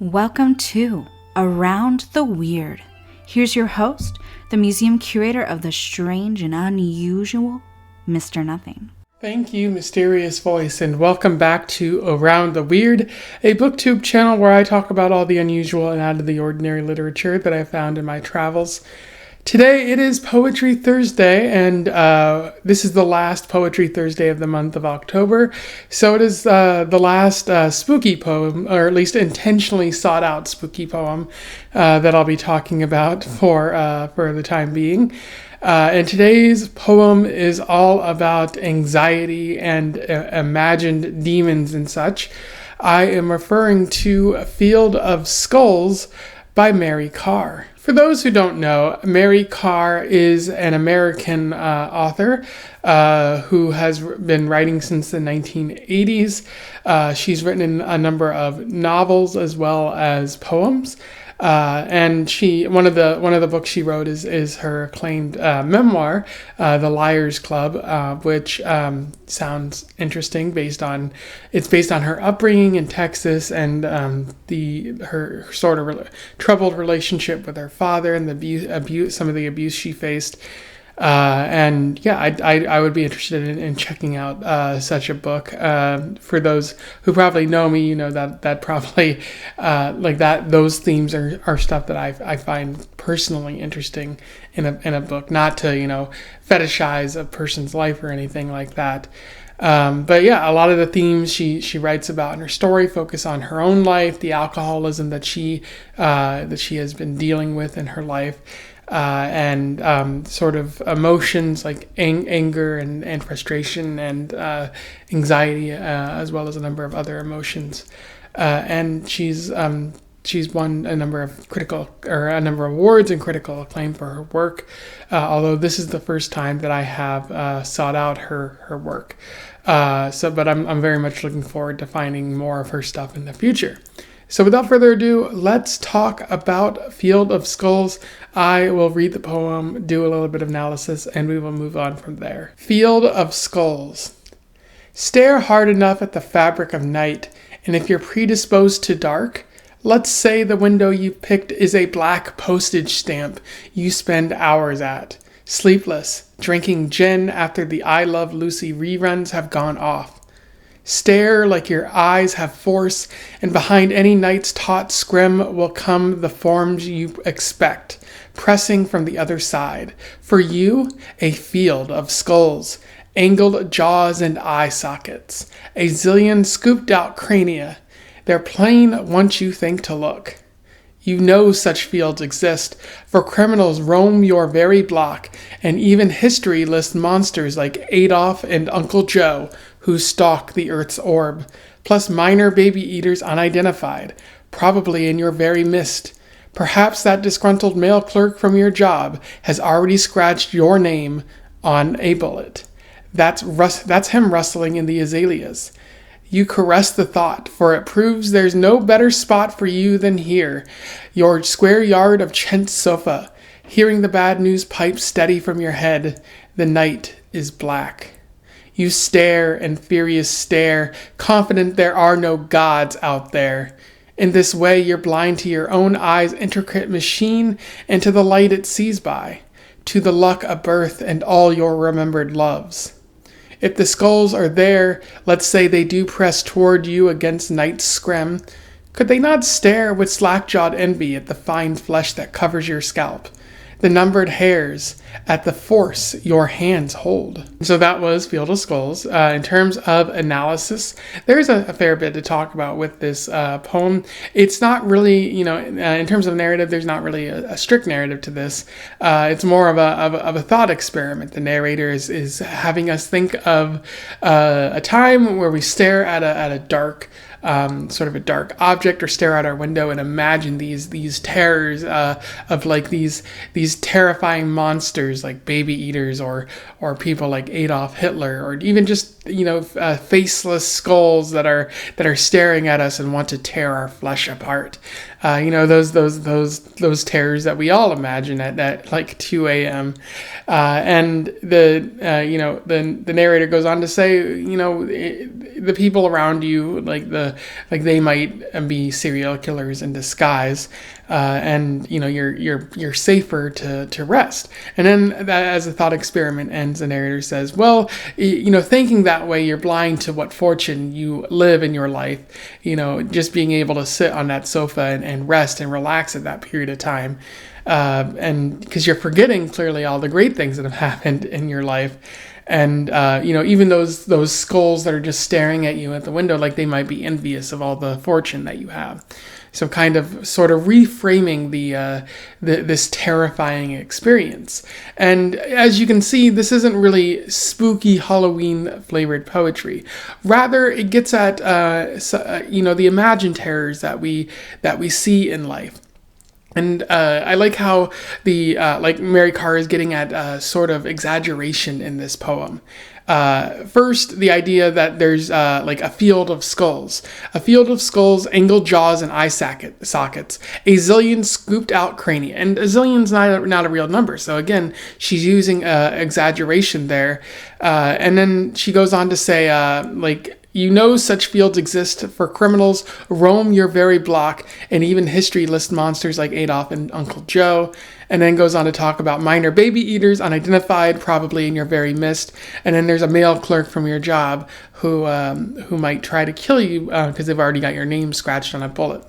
Welcome to Around the Weird. Here's your host, the museum curator of the strange and unusual, Mr. Nothing. Thank you, mysterious voice, and welcome back to Around the Weird, a booktube channel where I talk about all the unusual and out of the ordinary literature that I found in my travels. Today it is Poetry Thursday, and this is the last Poetry Thursday of the month of October, so it is the last spooky poem, or at least intentionally sought out spooky poem that I'll be talking about for the time being. And today's poem is all about anxiety and imagined demons and such. I am referring to Field of Skulls by Mary Karr. For those who don't know, Mary Karr is an American author who has been writing since the 1980s. She's written a number of novels as well as poems. And one of the books she wrote is her acclaimed memoir, The Liars Club, which sounds interesting based on her upbringing in Texas and her sort of troubled relationship with her father and some of the abuse she faced. And yeah, I would be interested in checking out such a book. For those who probably know me, you know that probably those themes are stuff that I find personally interesting in a book. Not to fetishize a person's life or anything like that. But yeah, a lot of the themes she writes about in her story focus on her own life, the alcoholism that she has been dealing with in her life. And sort of emotions like anger and frustration and anxiety, as well as a number of other emotions. And she's won a number of awards and critical acclaim for her work. Although this is the first time that I have sought out her work. But I'm very much looking forward to finding more of her stuff in the future. So without further ado, let's talk about Field of Skulls. I will read the poem, do a little bit of analysis, and we will move on from there. Field of Skulls. Stare hard enough at the fabric of night, and if you're predisposed to dark, let's say the window you've picked is a black postage stamp you spend hours at, sleepless, drinking gin after the I Love Lucy reruns have gone off. Stare like your eyes have force, and behind any night's taut scrim will come the forms you expect, pressing from the other side. For you, a field of skulls, angled jaws and eye sockets, a zillion scooped-out crania. They're plain once you think to look. You know such fields exist, for criminals roam your very block, and even history lists monsters like Adolf and Uncle Joe, who stalk the Earth's orb, plus minor baby-eaters unidentified, probably in your very midst. Perhaps that disgruntled mail clerk from your job has already scratched your name on a bullet. That's him rustling in the azaleas. You caress the thought, for it proves there's no better spot for you than here, your square yard of Chintz sofa, hearing the bad news pipe steady from your head. The night is black. You stare and furious stare, confident there are no gods out there. In this way, you're blind to your own eye's intricate machine and to the light it sees by, to the luck of birth and all your remembered loves. If the skulls are there, let's say they do press toward you against night's scrim, could they not stare with slack-jawed envy at the fine flesh that covers your scalp, the numbered hairs, at the force your hands hold? So that was Field of Skulls. In terms of analysis, there's a fair bit to talk about with this poem. It's not really, in terms of narrative, there's not really a strict narrative to this. It's more of a thought experiment. The narrator is having us think of a time where we stare at a dark, sort of a dark object, or stare out our window and imagine these terrors of like these terrifying monsters like baby eaters or people like Adolf Hitler, or even just faceless skulls that are staring at us and want to tear our flesh apart. Those terrors that we all imagine at like 2 a.m. And the narrator goes on to say, the people around you, they might be serial killers in disguise, and you're safer to rest. And then that, as the thought experiment ends, the narrator says, well, thinking that way, you're blind to what fortune you live in your life. Just being able to sit on that sofa and rest and relax at that period of time. And because you're forgetting clearly all the great things that have happened in your life. And, even those skulls that are just staring at you at the window, like they might be envious of all the fortune that you have. So kind of sort of reframing this terrifying experience. And as you can see, this isn't really spooky Halloween flavored poetry. Rather, it gets at, the imagined terrors that we see in life. And I like how Mary Karr is getting at sort of exaggeration in this poem. First, the idea that there's a field of skulls, angled jaws, and eye sockets, a zillion scooped out crania, and a zillion's not a real number. So again, she's using exaggeration there, and then she goes on to say such fields exist for criminals, roam your very block, and even history lists monsters like Adolf and Uncle Joe. And then goes on to talk about minor baby eaters, unidentified, probably in your very midst. And then there's a mail clerk from your job who might try to kill you because they've already got your name scratched on a bullet.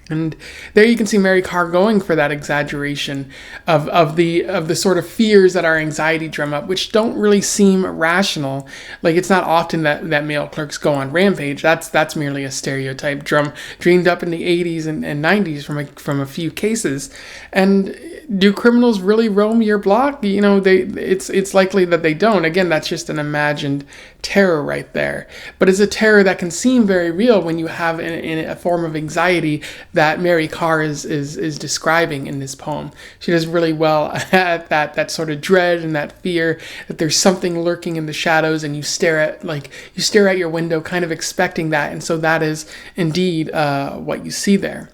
And there you can see Mary Karr going for that exaggeration of the sort of fears that our anxiety drum up, which don't really seem rational. Like, it's not often that mail clerks go on rampage. That's merely a stereotype dreamed up in the 80s and 90s from a few cases. And do criminals really roam your block? It's likely that they don't. Again, that's just an imagined terror right there. But it's a terror that can seem very real when you have in a form of anxiety that Mary Karr is describing in this poem. She does really well at that sort of dread and that fear that there's something lurking in the shadows, and you stare at your window kind of expecting that, and so that is indeed what you see there.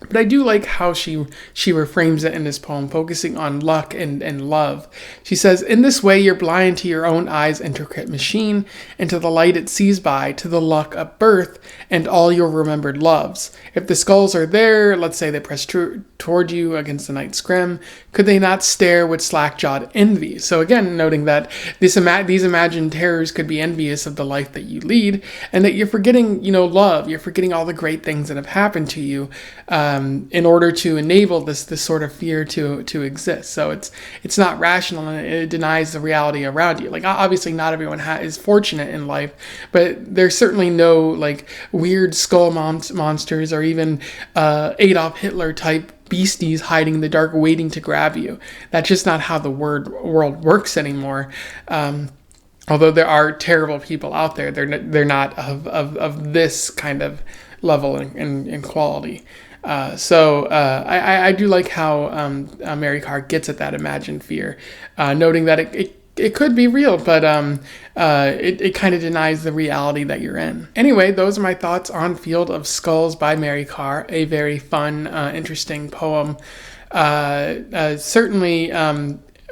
But I do like how she reframes it in this poem, focusing on luck and love. She says, in this way, you're blind to your own eye's intricate machine, and to the light it sees by, to the luck of birth, and all your remembered loves. If the skulls are there, let's say they press toward you against the night scrim, could they not stare with slack-jawed envy? So again, noting that these imagined terrors could be envious of the life that you lead, and that you're forgetting, love. You're forgetting all the great things that have happened to you, in order to enable this sort of fear to exist. So it's not rational, and it denies the reality around you. Like, obviously not everyone is fortunate in life, but there's certainly no weird skull monsters or even Adolf Hitler type beasties hiding in the dark waiting to grab you. That's just not how the world works anymore. Although there are terrible people out there, they're not of this kind of level and quality. So I do like how Mary Karr gets at that imagined fear, noting that it could be real, but it kind of denies the reality that you're in. Anyway, those are my thoughts on Field of Skulls by Mary Karr, a very fun, interesting poem. Certainly,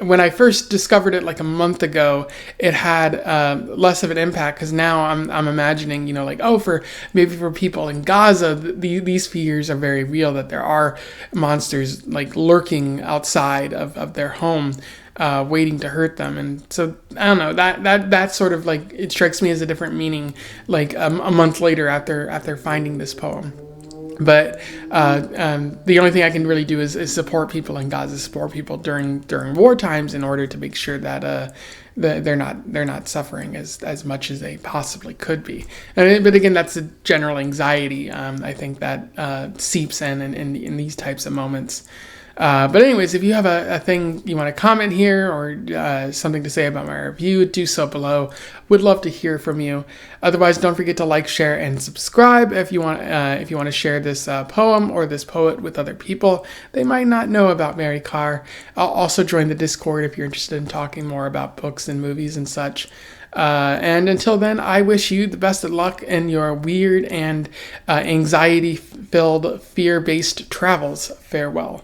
when I first discovered it like a month ago, it had less of an impact, because now I'm imagining, for people in Gaza, these fears are very real, that there are monsters lurking outside of their home, waiting to hurt them. And so I don't know, that sort of it strikes me as a different meaning a month later after finding this poem. But the only thing I can really do is support people in Gaza, support people during war times, in order to make sure that they're not suffering as much as they possibly could be. But again, that's a general anxiety. I think that seeps in these types of moments. But anyways, if you have a thing you want to comment here or something to say about my review, do so below. Would love to hear from you. Otherwise, don't forget to like, share, and subscribe if you want to share this poem or this poet with other people. They might not know about Mary Karr. I'll also join the Discord if you're interested in talking more about books and movies and such. And until then, I wish you the best of luck in your weird and anxiety-filled, fear-based travels. Farewell.